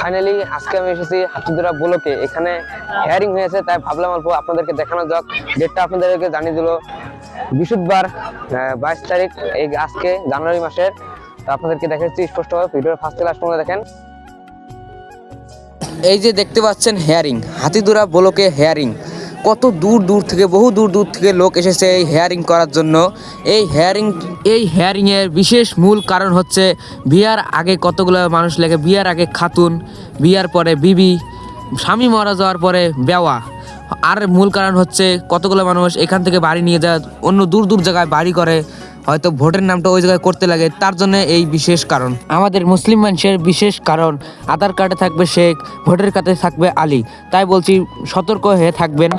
Finally আজকে আমি এসেছি হাতিদুরা ব্লকে। এখানে হেয়ারিং হয়েছে, তাই ভাবলাম অল্প আপনাদেরকে দেখানো যাক। ডেটটা আপনাদেরকে জানিয়ে দিল বৃহস্পতিবার 22 তারিখ, এই আজকে জানুয়ারি মাসের। তো আপনাদেরকে দেখাচ্ছি স্পষ্টভাবে, ভিডিওর ফার্স্ট থেকে লাস্ট পর্যন্ত দেখেন। এই যে দেখতে পাচ্ছেন হেয়ারিং, হাতিদুরা ব্লকে হেয়ারিং। কত দূর দূর থেকে, বহু দূর দূর থেকে লোক এসেছে এই হেয়ারিং করার জন্য। এই হেয়ারিংয়ের বিশেষ মূল কারণ হচ্ছে বিয়ার আগে কতগুলো মানুষ লাগে, বিয়ার আগে খাতুন, বিয়ার পরে বিবি, স্বামী মারা যাওয়ার পরে বেওয়া। আর মূল কারণ হচ্ছে কতগুলো মানুষ এখান থেকে বাড়ি নিয়ে যায়, অন্য দূর দূর জায়গায় বাড়ি করে, হয়তো ভোটের নামটা ওই জায়গায় করতে লাগে, তার জন্য এই বিশেষ কারণ। আমাদের মুসলিম মানুষের বিশেষ কারণ, আধার কার্ডে থাকবে শেখ, ভোটের কার্ডে থাকবে আলী। তাই বলছি সতর্ক হয়ে থাকবেন।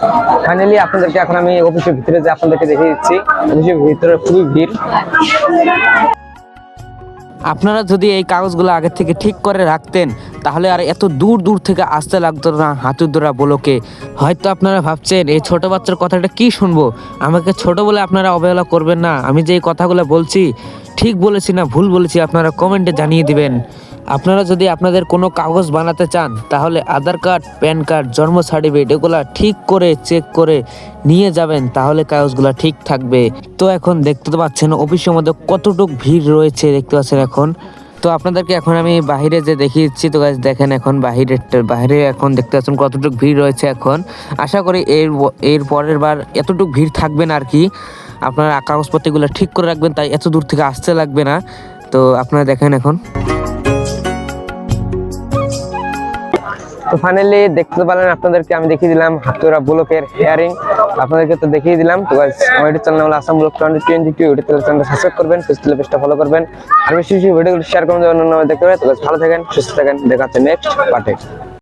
ফাইনালি আপনাদেরকে এখন আমি অফিসের ভিতরে যে আপনাদেরকে দেখিয়ে দিচ্ছি। অফিসের ভিতরে খুবই ভিড়। আপনারা যদি এই কাগজগুলো আগে থেকে ঠিক করে রাখতেন তাহলে আর এত দূর দূর থেকে আসতে লাগতো না হাতিদুরা ব্লকে। হয়তো আপনারা ভাবছেন এই ছোট বাচ্চার কথাটা কি শুনবো, আমাকে ছোট বলে আপনারা অবহেলা করবেন না। আমি যে এই কথাগুলো বলছি ঠিক বলেছি না ভুল বলেছি আপনারা কমেন্টে জানিয়ে দিবেন। আপনারা যদি আপনাদের কোনো কাগজ বানাতে চান তাহলে আধার কার্ড, প্যান কার্ড, জন্ম সার্টিফিকেট এগুলো ঠিক করে চেক করে নিয়ে যাবেন, তাহলে কাগজগুলো ঠিক থাকবে। তো এখন দেখতে তো পাচ্ছেন অফিসের মধ্যে কতটুক ভিড় রয়েছে, দেখতে পাচ্ছেন এখন। তো আপনাদেরকে এখন আমি বাহিরে যে দেখিয়ে দিচ্ছি। তো গাইস দেখেন এখন বাইরে এখন দেখতে পাচ্ছেন কতটুকু ভিড় রয়েছে এখন। আশা করি এর পরের বার এতটুকু ভিড় থাকবে না আর কি। আপনারা কাগজপত্রগুলো ঠিক করে রাখবেন, তাই এত দূর থেকে আসতে লাগবে না। তো আপনারা দেখেন এখন। তো ফাইনালি দেখতে পারলেন, আপনাদেরকে আমি দেখিয়ে দিলাম হাতিদুরা ব্লকের হেয়ারিং। আপনাদেরকে তো দেখিয়ে দিলাম। তো গাইস আমার ইউটিউব চ্যানেল হলো আসাম ব্লগ 2022, ইউটিউব চ্যানেলটা সাবস্ক্রাইব করবেন, ফেসবুক পেজটা ফলো করবেন, আর বেশি বেশি ভিডিওগুলো শেয়ার করবেন, দেখতে পারেন। তো গাইস ভালো থাকেন, সুস্থ থাকেন, দেখা হচ্ছে নেক্সট পার্টে।